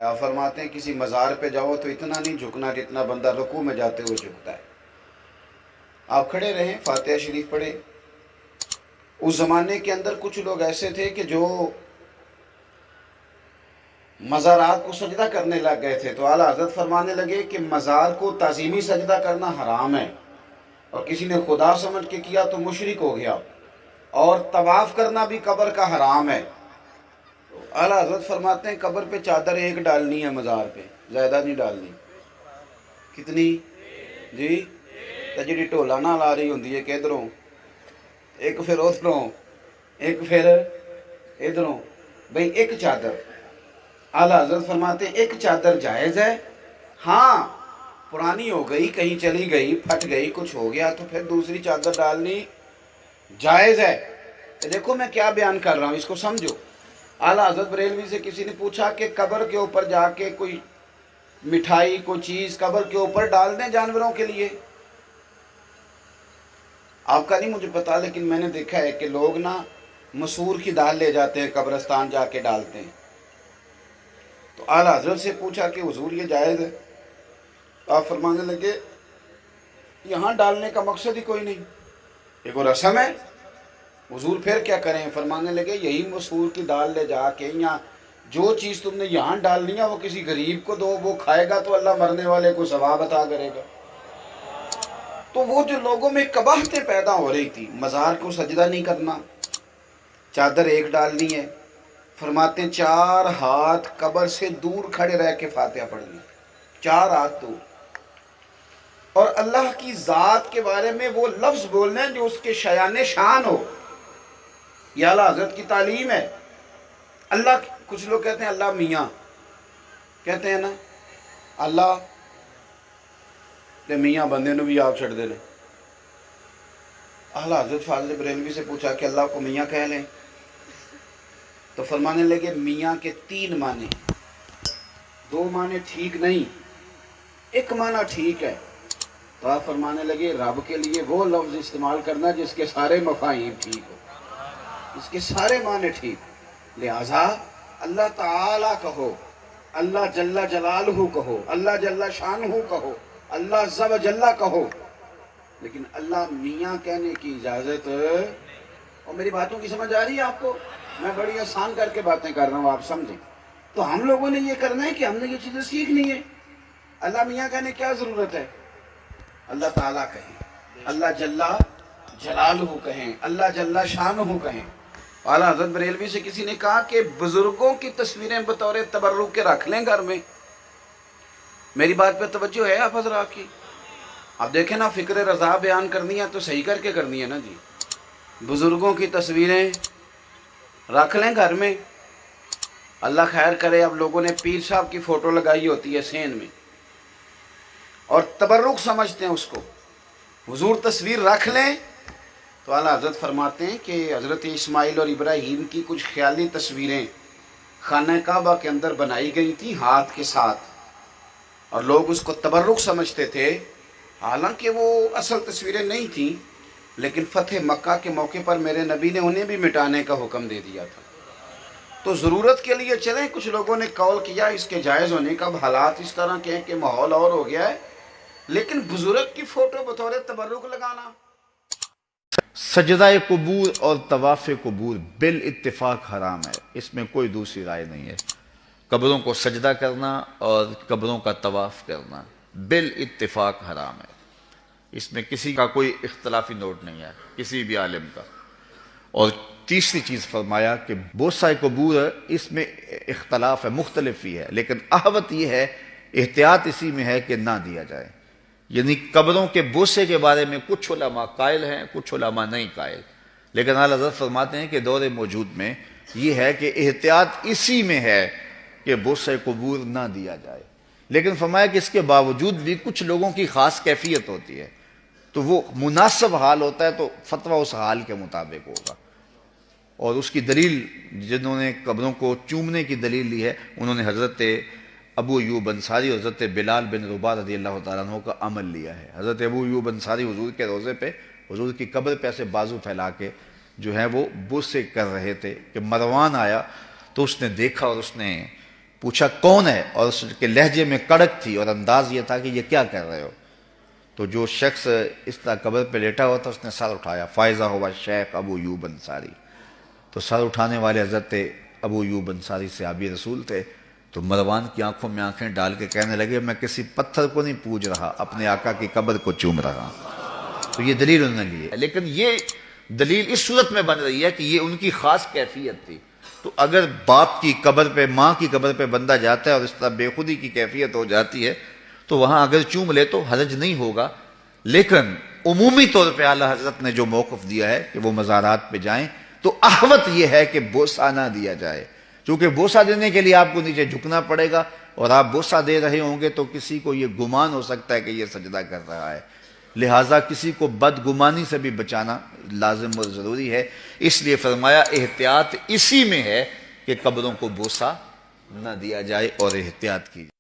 آپ فرماتے ہیں کسی مزار پہ جاؤ تو اتنا نہیں جھکنا جتنا بندہ رکوع میں جاتے ہوئے جھکتا ہے. آپ کھڑے رہیں، فاتحہ شریف پڑھیں. اس زمانے کے اندر کچھ لوگ ایسے تھے کہ جو مزارات کو سجدہ کرنے لگ گئے تھے، تو اعلیٰ حضرت فرمانے لگے کہ مزار کو تعظیمی سجدہ کرنا حرام ہے، اور کسی نے خدا سمجھ کے کیا تو مشرک ہو گیا، اور طواف کرنا بھی قبر کا حرام ہے. اعلیٰ حضرت فرماتے ہیں قبر پہ چادر ایک ڈالنی ہے، مزار پہ زیادہ نہیں ڈالنی. کتنی جی؟ تو جی ٹولا نہ لا رہی ہوندی ہے کہ ادھروں ایک پھر ادھروں ایک پھر ادھروں، بھئی ایک چادر. اعلیٰ حضرت فرماتے ہیں ایک چادر جائز ہے، ہاں پرانی ہو گئی، کہیں چلی گئی، پھٹ گئی، کچھ ہو گیا تو پھر دوسری چادر ڈالنی جائز ہے. دیکھو میں کیا بیان کر رہا ہوں، اس کو سمجھو. اعلیٰ حضرت بریلوی سے کسی نے پوچھا کہ قبر کے اوپر جا کے کوئی مٹھائی کوئی چیز قبر کے اوپر ڈال دیں جانوروں کے لیے. آپ کا نہیں مجھے پتا، لیکن میں نے دیکھا ہے کہ لوگ نا مسور کی دال لے جاتے ہیں قبرستان جا کے ڈالتے ہیں. تو اعلیٰ حضرت سے پوچھا کہ حضور یہ جائز ہے؟ آپ فرمانے لگے یہاں ڈالنے کا مقصد ہی کوئی نہیں، ایک وہ رسم ہے. حضور پھر کیا کریں؟ فرمانے لگے یہی مسور کی دال لے جا کے یا جو چیز تم نے یہاں ڈالنی ہے وہ کسی غریب کو دو، وہ کھائے گا تو اللہ مرنے والے کو ثواب عطا کرے گا. تو وہ جو لوگوں میں قباحتیں پیدا ہو رہی تھی، مزار کو سجدہ نہیں کرنا، چادر ایک ڈالنی ہے، فرماتے ہیں 4 ہاتھ قبر سے دور کھڑے رہ کے فاتحہ پڑھنی، 4 ہاتھ دور، اور اللہ کی ذات کے بارے میں وہ لفظ بولنے ہیں جو اس کے شایان شان ہو. یہ اعلیٰ حضرت کی تعلیم ہے. اللہ، کچھ لوگ کہتے ہیں اللہ میاں، کہتے ہیں نا اللہ تے میاں بندے نو بھی آپ چھڑ دے لیں. اعلیٰ حضرت فاضل بریلوی سے پوچھا کہ اللہ کو میاں کہہ لیں؟ تو فرمانے لگے میاں کے 3 معنی، 2 معنی ٹھیک نہیں، ایک معنی ٹھیک ہے. تو آپ فرمانے لگے رب کے لیے وہ لفظ استعمال کرنا جس کے سارے مفاہیم ٹھیک ہو، اس کے سارے معنی ٹھیک. لہذا اللہ تعالیٰ کہو، اللہ جل جلالہ کہو، اللہ جل شانہ کہو، اللہ عز و جل کہو، لیکن اللہ میاں کہنے کی اجازت. اور میری باتوں کی سمجھ آ رہی ہے آپ کو؟ میں بڑی آسان کر کے باتیں کر رہا ہوں، آپ سمجھیں. تو ہم لوگوں نے یہ کرنا ہے کہ ہم نے یہ چیزیں سیکھنی ہے. اللہ میاں کہنے کیا ضرورت ہے؟ اللہ تعالیٰ کہیں، اللہ جل جلالہ کہیں، اللہ جل شانہ کہیں. اعلیٰ حضرت بریلوی سے کسی نے کہا کہ بزرگوں کی تصویریں بطور تبرک کے رکھ لیں گھر میں. میری بات پہ توجہ ہے آپ حضرات کی؟ اب دیکھیں نا، فکر رضا بیان کرنی ہے تو صحیح کر کے کرنی ہے نا جی. بزرگوں کی تصویریں رکھ لیں گھر میں. اللہ خیر کرے، اب لوگوں نے پیر صاحب کی فوٹو لگائی ہوتی ہے سین میں اور تبرک سمجھتے ہیں اس کو. حضور تصویر رکھ لیں تو اعلیٰ حضرت فرماتے ہیں کہ حضرت اسماعیل اور ابراہیم کی کچھ خیالی تصویریں خانہ کعبہ کے اندر بنائی گئی تھیں ہاتھ کے ساتھ، اور لوگ اس کو تبرک سمجھتے تھے، حالانکہ وہ اصل تصویریں نہیں تھیں. لیکن فتح مکہ کے موقع پر میرے نبی نے انہیں بھی مٹانے کا حکم دے دیا تھا. تو ضرورت کے لیے چلیں. کچھ لوگوں نے قول کیا اس کے جائز ہونے کا، اب حالات اس طرح کے ہیں کہ ماحول اور ہو گیا ہے، لیکن بزرگ کی فوٹو بطور تبرک لگانا. سجدہ قبور اور طواف قبور بالاتفاق حرام ہے، اس میں کوئی دوسری رائے نہیں ہے. قبروں کو سجدہ کرنا اور قبروں کا طواف کرنا بالاتفاق حرام ہے، اس میں کسی کا کوئی اختلافی نوٹ نہیں ہے، کسی بھی عالم کا. اور تیسری چیز فرمایا کہ بوسہ قبور اس میں اختلاف ہے، مختلف ہی ہے، لیکن احوط یہ ہے، احتیاط اسی میں ہے کہ نہ دیا جائے. یعنی قبروں کے بوسے کے بارے میں کچھ علماء قائل ہیں، کچھ علماء نہیں قائل، لیکن اعلیٰ حضرت فرماتے ہیں کہ دور موجود میں یہ ہے کہ احتیاط اسی میں ہے کہ بوسہ قبور نہ دیا جائے. لیکن فرمایا کہ اس کے باوجود بھی کچھ لوگوں کی خاص کیفیت ہوتی ہے، تو وہ مناسب حال ہوتا ہے تو فتویٰ اس حال کے مطابق ہوگا. اور اس کی دلیل، جنہوں نے قبروں کو چومنے کی دلیل لی ہے، انہوں نے حضرت ابو ایوب انصاری اور حضرت بلال بن رباح رضی اللہ تعالیٰ عنہ کا عمل لیا ہے. حضرت ابو ایوب انصاری حضور کے روضے پہ، حضور کی قبر پہ ایسے بازو پھیلا کے جو ہے وہ بوسے کر رہے تھے کہ مروان آیا تو اس نے دیکھا اور اس نے پوچھا کون ہے، اور اس کے لہجے میں کڑک تھی اور انداز یہ تھا کہ یہ کیا کر رہے ہو؟ تو جو شخص اس طرح قبر پہ لیٹا ہوا تھا اس نے سر اٹھایا، فائزہ ہوا شیخ ابو ایوب انصاری. تو سر اٹھانے والے حضرت ابو ایوب انصاری صحابی رسول تھے. تو مروان کی آنکھوں میں آنکھیں ڈال کے کہنے لگے میں کسی پتھر کو نہیں پوج رہا، اپنے آقا کی قبر کو چوم رہا. تو یہ دلیل انہوں نے لی ہے، لیکن یہ دلیل اس صورت میں بن رہی ہے کہ یہ ان کی خاص کیفیت تھی. تو اگر باپ کی قبر پہ، ماں کی قبر پہ بندہ جاتا ہے اور اس طرح بے خودی کی کیفیت ہو جاتی ہے تو وہاں اگر چوم لے تو حرج نہیں ہوگا. لیکن عمومی طور پہ اعلیٰ حضرت نے جو موقف دیا ہے کہ وہ مزارات پہ جائیں تو احوط یہ ہے کہ بوسہ نہ دیا جائے، چونکہ بوسہ دینے کے لیے آپ کو نیچے جھکنا پڑے گا، اور آپ بوسہ دے رہے ہوں گے تو کسی کو یہ گمان ہو سکتا ہے کہ یہ سجدہ کر رہا ہے. لہٰذا کسی کو بدگمانی سے بھی بچانا لازم اور ضروری ہے. اس لیے فرمایا احتیاط اسی میں ہے کہ قبروں کو بوسہ نہ دیا جائے اور احتیاط کی جائے.